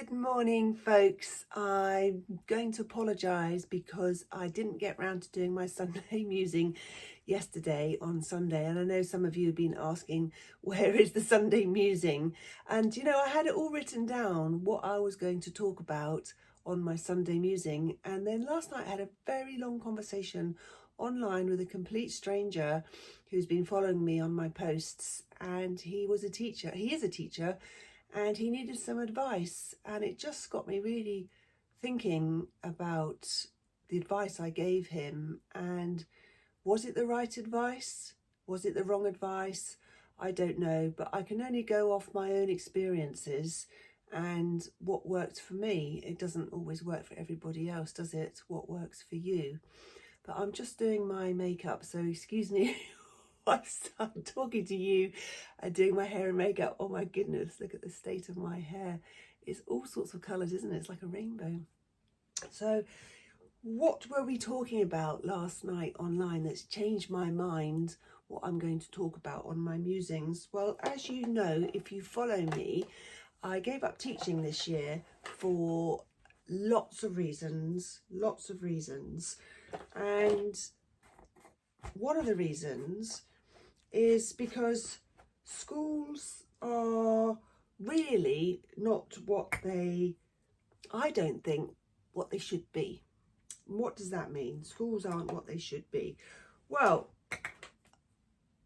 Good morning, folks. I'm going to apologise because I didn't get round to doing my Sunday musing yesterday on Sunday, and I know some of you have been asking where is the Sunday musing, and I had it all written down what I was going to talk about on my Sunday musing, and then last night I had a very long conversation online with a complete stranger who's been following me on my posts, and he is a teacher, and he needed some advice, and it just got me really thinking about the advice I gave him, and was it the right advice? Was it the wrong advice? I don't know, but I can only go off my own experiences and what worked for me. It doesn't always work for everybody else, does it? What works for you? But I'm just doing my makeup, so excuse me I'm talking to you and doing my hair and makeup. Oh my goodness, look at the state of my hair. It's all sorts of colours, isn't it? It's like a rainbow. So what were we talking about last night online that's changed my mind, what I'm going to talk about on my musings? Well, as you know, if you follow me, I gave up teaching this year for lots of reasons. And one of the reasons is because schools are really not I don't think, what they should be. What does that mean? Schools aren't what they should be. Well,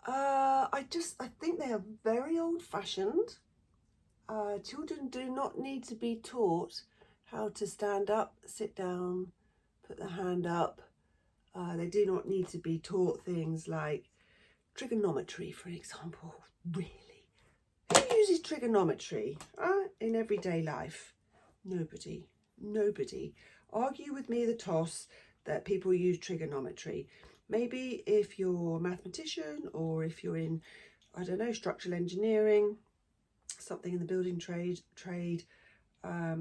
I think they are very old-fashioned. Children do not need to be taught how to stand up, sit down, put the hand up. They do not need to be taught things like trigonometry, for example. Really? Who uses trigonometry in everyday life? Nobody. Argue with me the toss that people use trigonometry. Maybe if you're a mathematician, or if you're in, I don't know, structural engineering, something in the building trade. I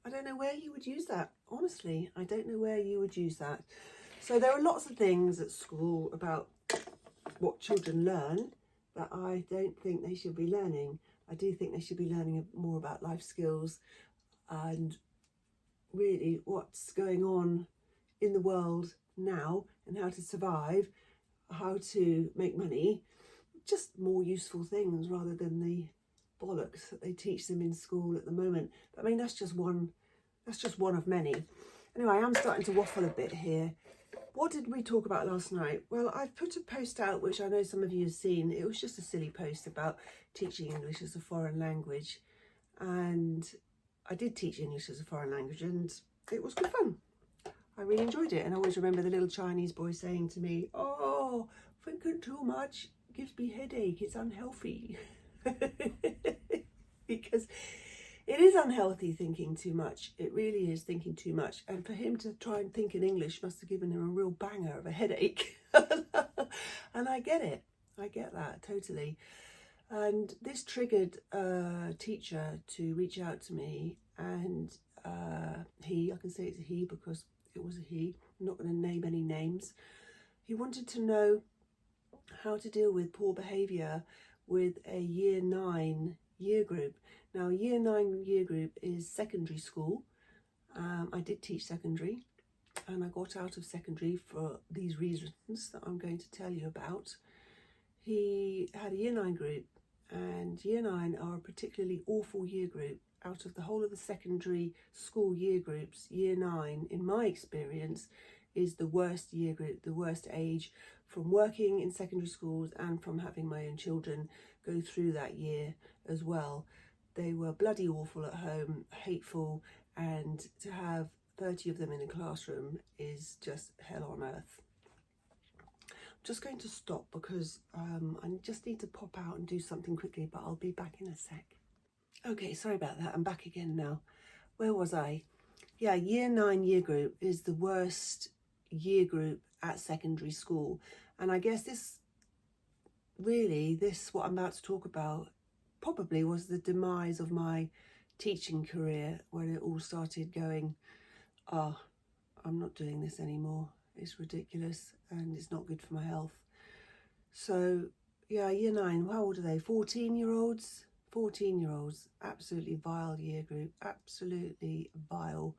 don't know where you would use that. Honestly, I don't know where you would use that. So there are lots of things at school about what children learn that I don't think they should be learning. I do think they should be learning more about life skills and really what's going on in the world now and how to survive, how to make money, just more useful things rather than the bollocks that they teach them in school at the moment. But I mean, that's just one of many. Anyway, I'm starting to waffle a bit here. What did we talk about last night? Well, I've put a post out, which I know some of you have seen. It was just a silly post about teaching English as a foreign language. And I did teach English as a foreign language, and it was good fun. I really enjoyed it. And I always remember the little Chinese boy saying to me, "Oh, thinking too much gives me headache. It's unhealthy." Because it is unhealthy thinking too much. It really is thinking too much. And for him to try and think in English must have given him a real banger of a headache. And I get it. I get that totally. And this triggered a teacher to reach out to me. And I can say it's a he because it was a he. I'm not going to name any names. He wanted to know how to deal with poor behaviour with a year 9 year group. Now, year 9 year group is secondary school. I did teach secondary, and I got out of secondary for these reasons that I'm going to tell you about. He had a year 9 group, and year 9 are a particularly awful year group. Out of the whole of the secondary school year groups, year 9, in my experience, is the worst year group, the worst age, from working in secondary schools and from having my own children go through that year as well. They were bloody awful at home, hateful, and to have 30 of them in a classroom is just hell on earth. I'm just going to stop because I just need to pop out and do something quickly, but I'll be back in a sec. Okay, sorry about that. I'm back again now. Where was I? Yeah, year 9 year group is the worst year group at secondary school. And I guess this, what I'm about to talk about, probably was the demise of my teaching career, when it all started going, I'm not doing this anymore. It's ridiculous and it's not good for my health. So yeah, year 9, how old are they? 14-year-olds? 14-year-olds, absolutely vile year group, absolutely vile.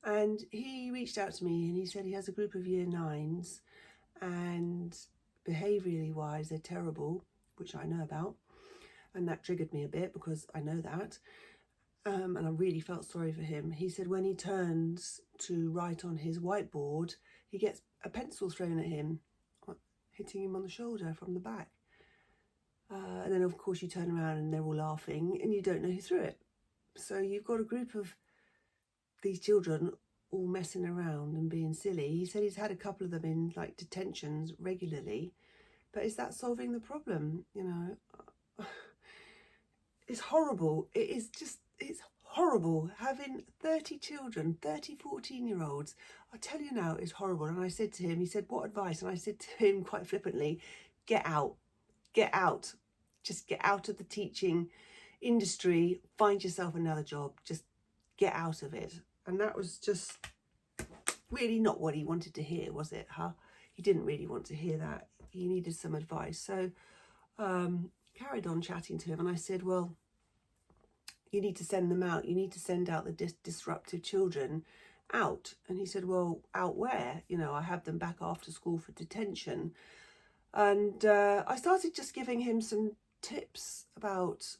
And he reached out to me and he said he has a group of year 9s and behaviourally wise, they're terrible, which I know about. And that triggered me a bit because I know that. And I really felt sorry for him. He said when he turns to write on his whiteboard, he gets a pencil thrown at him, hitting him on the shoulder from the back. And then, of course, you turn around and they're all laughing and you don't know who threw it. So you've got a group of these children all messing around and being silly. He said he's had a couple of them in like detentions regularly. But is that solving the problem? You know, it's horrible. It is just, it's horrible having 30 children, 30 14-year-olds. I tell you now, it's horrible. And I said to him, he said, what advice? And I said to him quite flippantly, get out. Get out. Just get out of the teaching industry. Find yourself another job. Just get out of it. And that was just really not what he wanted to hear, was it? Huh? He didn't really want to hear that. He needed some advice. So carried on chatting to him. And I said, well, you need to send them out. You need to send out the disruptive children out. And he said, well, out where? You know, I have them back after school for detention. And I started just giving him some tips about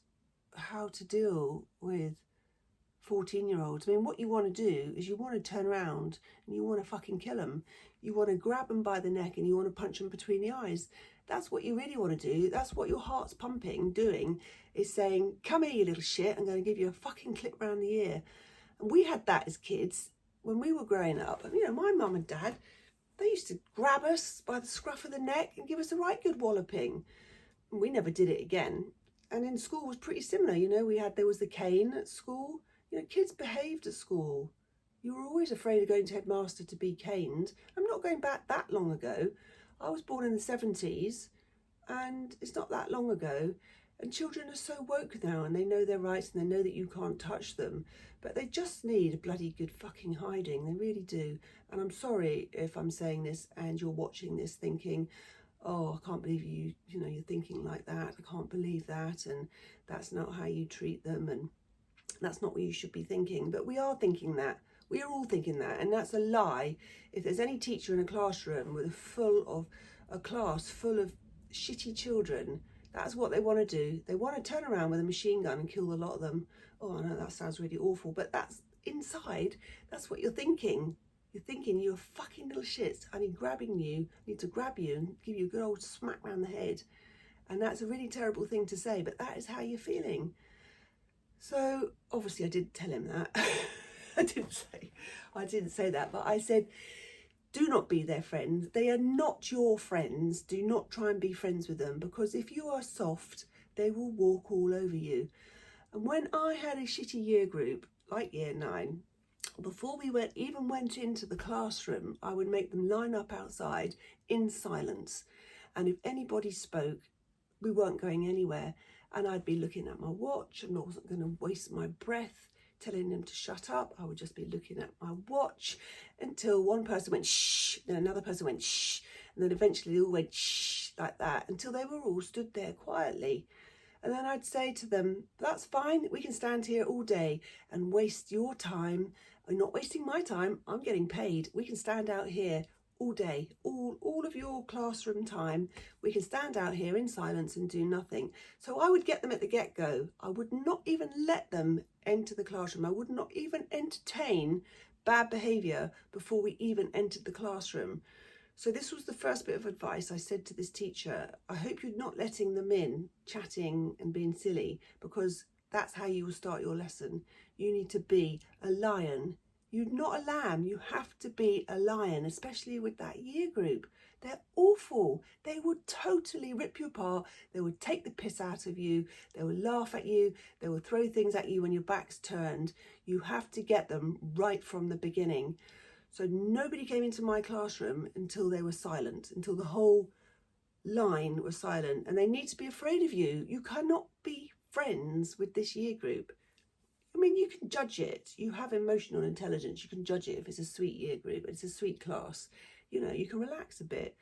how to deal with 14-year-olds. I mean, what you want to do is you want to turn around and you want to fucking kill them. You want to grab them by the neck and you want to punch them between the eyes. That's what you really want to do. That's what your heart's pumping, doing, is saying, come here, you little shit. I'm going to give you a fucking clip round the ear. And we had that as kids when we were growing up. And, you know, my mum and dad, they used to grab us by the scruff of the neck and give us a right good walloping. And we never did it again. And in school was pretty similar. You know, there was the cane at school. You know, kids behaved at school. You were always afraid of going to headmaster to be caned. I'm not going back that long ago. I was born in the 70s and it's not that long ago. And children are so woke now and they know their rights and they know that you can't touch them. But they just need a bloody good fucking hiding. They really do. And I'm sorry if I'm saying this and you're watching this thinking, oh, I can't believe you're thinking like that. I can't believe that. And that's not how you treat them. And that's not what you should be thinking. But we are thinking that. We are all thinking that. And that's a lie. If there's any teacher in a classroom with a class full of shitty children, that's what they want to do. They want to turn around with a machine gun and kill a lot of them. Oh, I know that sounds really awful, but that's inside. That's what you're thinking. You're thinking you're fucking little shits. I need to grab you and give you a good old smack round the head. And that's a really terrible thing to say, but that is how you're feeling. So obviously I didn't tell him that. I didn't say that, but I said, do not be their friends. They are not your friends. Do not try and be friends with them, because if you are soft, they will walk all over you. And when I had a shitty year group, like year 9, before we even went into the classroom, I would make them line up outside in silence. And if anybody spoke, we weren't going anywhere. And I'd be looking at my watch and I wasn't going to waste my breath telling them to shut up. I would just be looking at my watch until one person went shh, then another person went shh, and then eventually they all went shh like that until they were all stood there quietly. And then I'd say to them, that's fine, we can stand here all day and waste your time. I'm not wasting my time, I'm getting paid. We can stand out here all day, all of your classroom time. We can stand out here in silence and do nothing. So I would get them at the get-go. I would not even let them enter the classroom. I would not even entertain bad behaviour before we even entered the classroom. So this was the first bit of advice I said to this teacher. I hope you're not letting them in, chatting and being silly, because that's how you will start your lesson. You need to be a lion. You're not a lamb. You have to be a lion, especially with that year group. They're awful. They would totally rip you apart. They would take the piss out of you. They would laugh at you. They would throw things at you when your back's turned. You have to get them right from the beginning. So nobody came into my classroom until they were silent, until the whole line was silent. And they need to be afraid of you. You cannot be friends with this year group. I mean, you can judge it. You have emotional intelligence. You can judge it if it's a sweet year group, it's a sweet class. You know, you can relax a bit.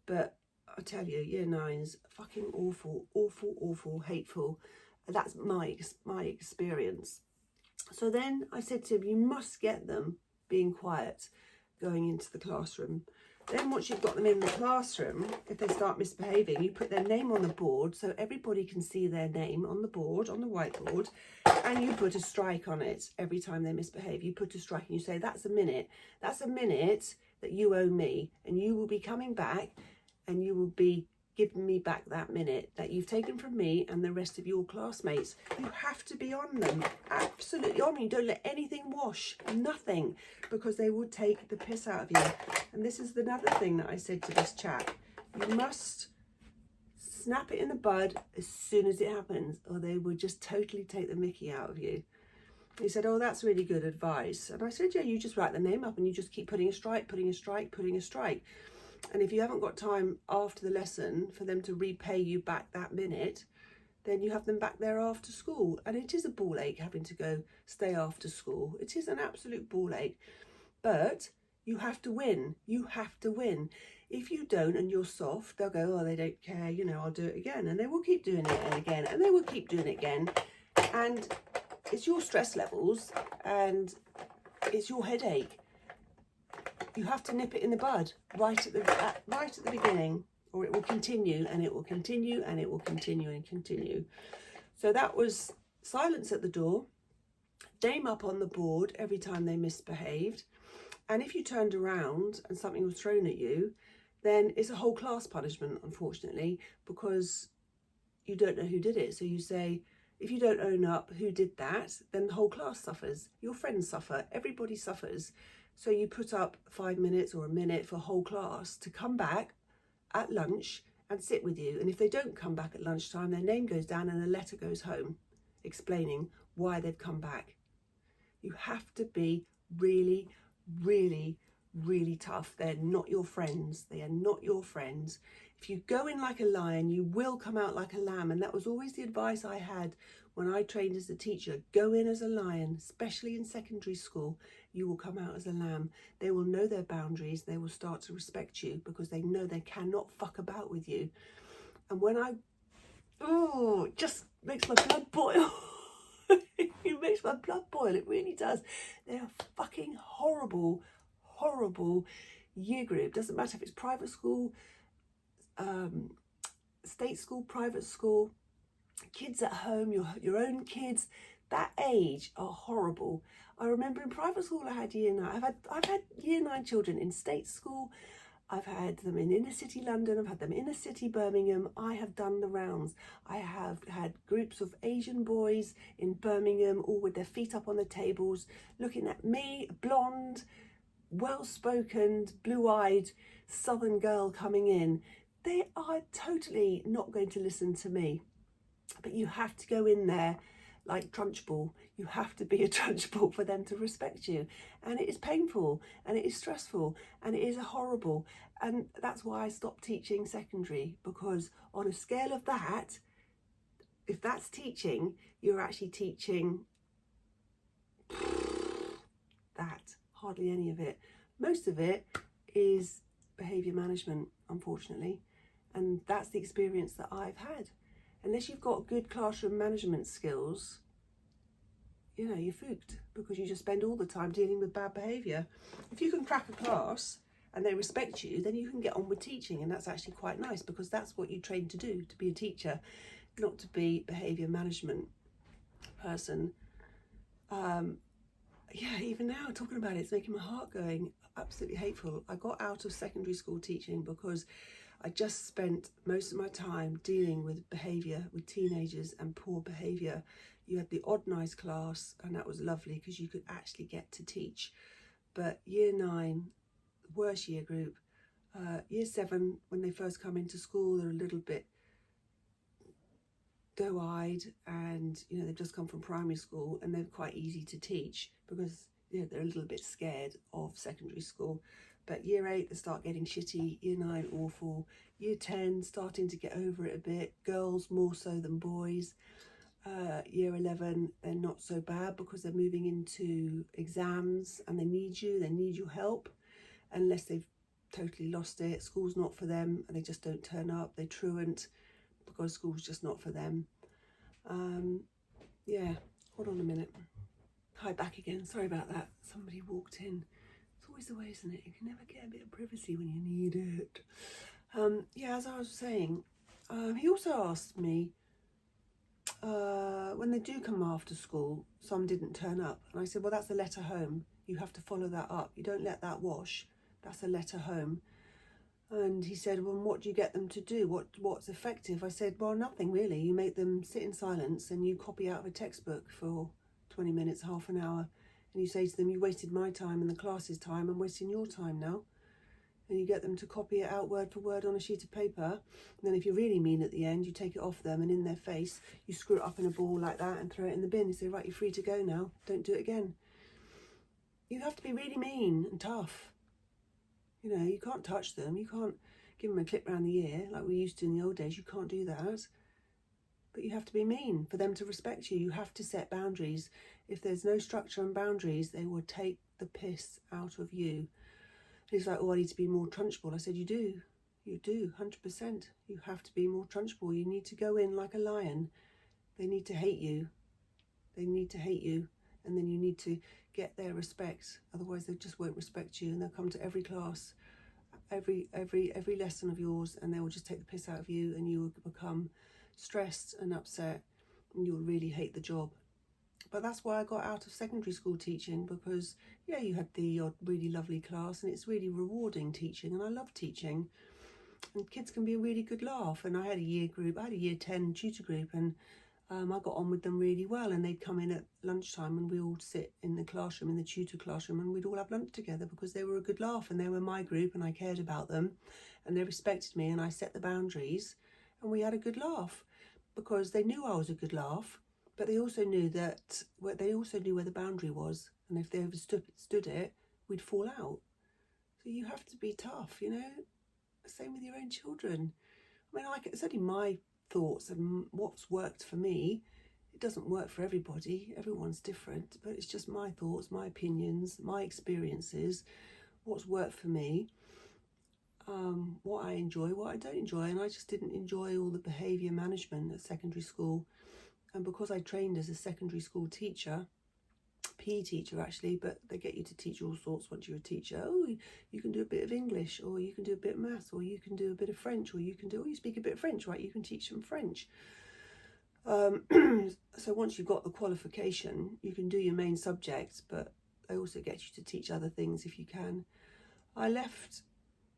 But I tell you, year 9's fucking awful, awful, awful, hateful. That's my experience. So then I said to him, you must get them being quiet going into the classroom. Then once you've got them in the classroom, if they start misbehaving, you put their name on the board so everybody can see their name on the board, on the whiteboard, and you put a strike on it every time they misbehave. You put a strike and you say, that's a minute that you owe me, and you will be coming back and you will be giving me back that minute that you've taken from me and the rest of your classmates. You have to be on them, absolutely on them. You don't let anything wash, nothing, because they will take the piss out of you. And this is another thing that I said to this chap. You must snap it in the bud as soon as it happens, or they will just totally take the mickey out of you. He said, oh, that's really good advice. And I said, yeah, you just write the name up and you just keep putting a strike, putting a strike, putting a strike. And if you haven't got time after the lesson for them to repay you back that minute, then you have them back there after school. And it is a ball ache having to go stay after school. It is an absolute ball ache. But you have to win. You have to win. If you don't and you're soft, they'll go, oh, they don't care, you know, I'll do it again. And they will keep doing it again. And they will keep doing it again. And it's your stress levels and it's your headache. You have to nip it in the bud right at the beginning, or it will continue and it will continue and it will continue and continue. So that was silence at the door, name up on the board every time they misbehaved. And if you turned around and something was thrown at you, then it's a whole class punishment, unfortunately, because you don't know who did it. So you say, if you don't own up who did that, then the whole class suffers. Your friends suffer. Everybody suffers. So you put up 5 minutes or a minute for a whole class to come back at lunch and sit with you. And if they don't come back at lunchtime, their name goes down and a letter goes home explaining why they've come back. You have to be really, really, really tough. They're not your friends. They are not your friends. If you go in like a lion, you will come out like a lamb. And that was always the advice I had when I trained as a teacher. Go in as a lion, especially in secondary school. You will come out as a lamb. They will know their boundaries. They will start to respect you because they know they cannot fuck about with you. And when it just makes my blood boil. It makes my blood boil. It really does. They are fucking horrible, horrible year group. Doesn't matter if it's private school, state school, private school, kids at home, your own kids. That age are horrible. I remember in private school I had year 9. I've had year 9 children in state school. I've had them in inner city London. I've had them inner city Birmingham. I have done the rounds. I have had groups of Asian boys in Birmingham, all with their feet up on the tables, looking at me, blonde, well-spoken, blue-eyed southern girl coming in. They are totally not going to listen to me. But you have to go in there like Trunchbull. You have to be a Trunchbull for them to respect you. And it is painful and it is stressful and it is horrible. And that's why I stopped teaching secondary, because on a scale of that, if that's teaching, you're actually teaching that. Hardly any of it. Most of it is behaviour management, unfortunately. And that's the experience that I've had. Unless you've got good classroom management skills, you know, you're fooked, because you just spend all the time dealing with bad behaviour. If you can crack a class and they respect you, then you can get on with teaching, and that's actually quite nice, because that's what you train to do, to be a teacher, not to be behaviour management person. Yeah, even now talking about it, it's making my heart going absolutely hateful. I got out of secondary school teaching because I just spent most of my time dealing with behaviour, with teenagers and poor behaviour. You had the odd nice class, and that was lovely because you could actually get to teach. But year 9, worst year group. Year 7, when they first come into school, they're a little bit doe-eyed, and you know, they've just come from primary school, and they're quite easy to teach because, you know, they're a little bit scared of secondary school. But year 8, they start getting shitty. Year 9, awful. Year 10, starting to get over it a bit. Girls more so than boys. Year 11, they're not so bad because they're moving into exams and they need your help. Unless they've totally lost it, school's not for them and they just don't turn up. They truant because school's just not for them. Yeah, hold on a minute. Hi, back again. Sorry about that. Somebody walked in. It's always the way, isn't it? You can never get a bit of privacy when you need it. Yeah, as I was saying, he also asked me, when they do come after school, some didn't turn up. And I said, well, that's a letter home. You have to follow that up. You don't let that wash. That's a letter home. And he said, well, what do you get them to do? What's effective? I said, well, nothing really. You make them sit in silence and you copy out of a textbook for 20 minutes, half an hour. And you say to them, you wasted my time and the class's time. I'm wasting your time now. And you get them to copy it out word for word on a sheet of paper. And then if you're really mean at the end, you take it off them and in their face, you screw it up in a ball like that and throw it in the bin. You say, right, you're free to go now. Don't do it again. You have to be really mean and tough. You know, you can't touch them. You can't give them a clip round the ear like we used to in the old days. You can't do that. But you have to be mean for them to respect you. You have to set boundaries. If there's no structure and boundaries, they will take the piss out of you. He's like, oh, I need to be more trunchbull. I said, you do. You do, 100%. You have to be more trunchbull. You need to go in like a lion. They need to hate you. They need to hate you. And then you need to get their respect. Otherwise, they just won't respect you. And they'll come to every class, every lesson of yours, and they will just take the piss out of you, and you will become stressed and upset, and you'll really hate the job. But that's why I got out of secondary school teaching, because yeah, you had the odd really lovely class and it's really rewarding teaching, and I love teaching, and kids can be a really good laugh. And I had a year group, I had a year 10 tutor group, and I got on with them really well, and they'd come in at lunchtime and we all sit in the classroom, in the tutor classroom, and we'd all have lunch together because they were a good laugh and they were my group and I cared about them and they respected me and I set the boundaries, and we had a good laugh because they knew I was a good laugh, but they also knew that where the boundary was, and if they overstood it, we'd fall out. So you have to be tough, you know. Same with your own children. I mean, it's only my thoughts and what's worked for me. It doesn't work for everybody. Everyone's different, but it's just my thoughts, my opinions, my experiences, what's worked for me, what I enjoy, what I don't enjoy. And I just didn't enjoy all the behaviour management at secondary school. And because I trained as a secondary school teacher, PE teacher actually, but they get you to teach all sorts once you're a teacher. Oh, you can do a bit of English, or you can do a bit of maths, or you can do a bit of French, or you speak a bit of French, right? You can teach them French. So once you've got the qualification, you can do your main subjects, but they also get you to teach other things if you can. I left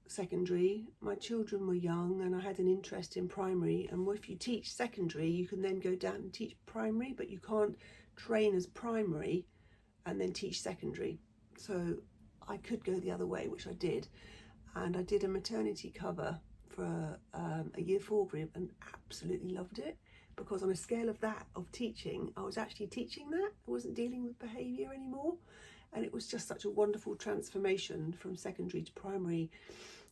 secondary, my children were young, and I had an interest in primary, and if you teach secondary, you can then go down and teach primary, but you can't train as primary and then teach secondary. So I could go the other way, which I did, and I did a maternity cover for a year 4 group and absolutely loved it, because on a scale of teaching, I was actually teaching that. I wasn't dealing with behaviour anymore, and it was just such a wonderful transformation from secondary to primary,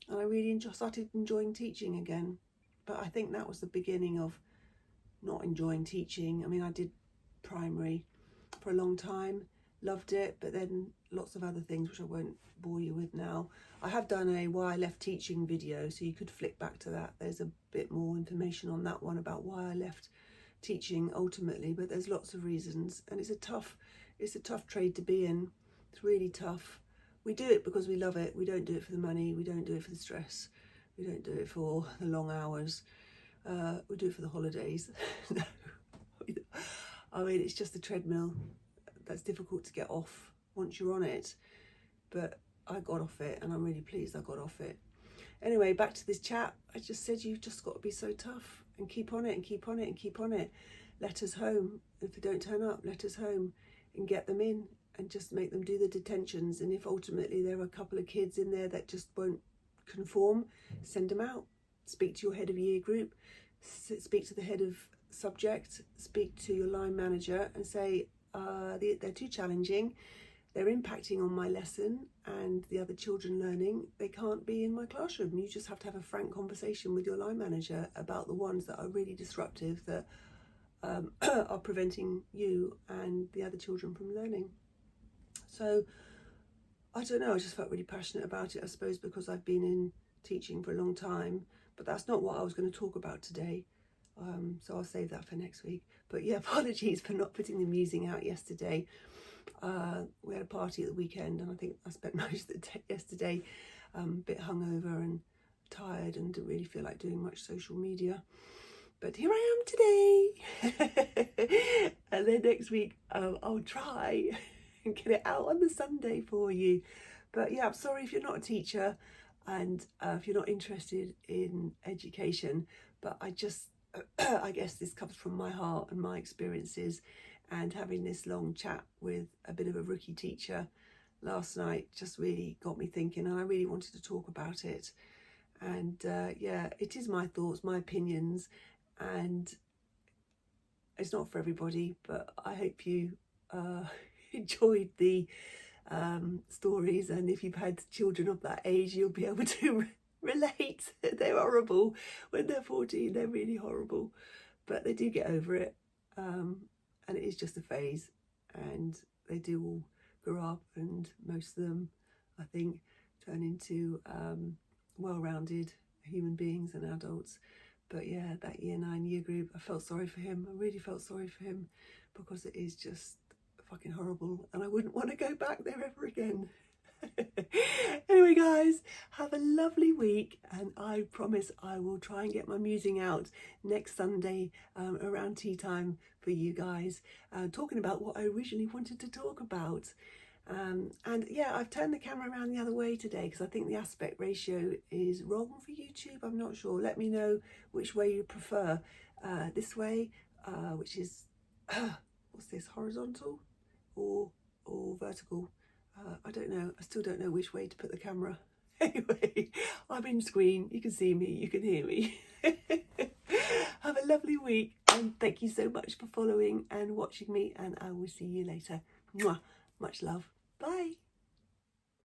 and I really started enjoying teaching again. But I think that was the beginning of not enjoying teaching. I mean, I did primary for a long time, loved it, but then lots of other things which I won't bore you with now. I have done a why I left teaching video, so you could flick back to that. There's a bit more information on that one about why I left teaching ultimately, but there's lots of reasons, and it's a tough trade to be in. It's really tough. We do it because we love it. We don't do it for the money. We don't do it for the stress. We don't do it for the long hours. We do it for the holidays. No. I mean, it's just a treadmill that's difficult to get off once you're on it. But I got off it, and I'm really pleased I got off it. Anyway, back to this chat. I just said you've just got to be so tough and keep on it and keep on it and keep on it. Letters home. If they don't turn up, letters home, and get them in and just make them do the detentions. And if ultimately there are a couple of kids in there that just won't conform, send them out. Speak to your head of year group, speak to the head of subject, speak to your line manager and say, they're too challenging, they're impacting on my lesson and the other children learning, they can't be in my classroom. You just have to have a frank conversation with your line manager about the ones that are really disruptive, that are preventing you and the other children from learning. So I don't know, I just felt really passionate about it, I suppose because I've been in teaching for a long time, but that's not what I was going to talk about today. So I'll save that for next week. But yeah, apologies for not putting the musing out yesterday. We had a party at the weekend, and I think I spent most of the day yesterday a bit hungover and tired and didn't really feel like doing much social media. But here I am today. And then next week I'll try and get it out on the Sunday for you. But yeah, I'm sorry if you're not a teacher and if you're not interested in education, but I just I guess this comes from my heart and my experiences, and having this long chat with a bit of a rookie teacher last night just really got me thinking, and I really wanted to talk about it. And yeah, it is my thoughts, my opinions, and it's not for everybody, but I hope you enjoyed the stories, and if you've had children of that age, you'll be able to relate. They're horrible when they're 14, they're really horrible, but they do get over it, and it is just a phase, and they do all grow up, and most of them, I think, turn into well-rounded human beings and adults. But yeah, that year 9 year group, I felt sorry for him. I really felt sorry for him, because it is just fucking horrible, and I wouldn't want to go back there ever again. Anyway guys, have a lovely week, and I promise I will try and get my musing out next Sunday around tea time for you guys, talking about what I originally wanted to talk about. And yeah, I've turned the camera around the other way today because I think the aspect ratio is wrong for YouTube. I'm not sure. Let me know which way you prefer. This way, which is what's this, horizontal or vertical? I don't know. I still don't know which way to put the camera. Anyway, I'm in screen. You can see me. You can hear me. Have a lovely week, and thank you so much for following and watching me, and I will see you later. Mwah. Much love.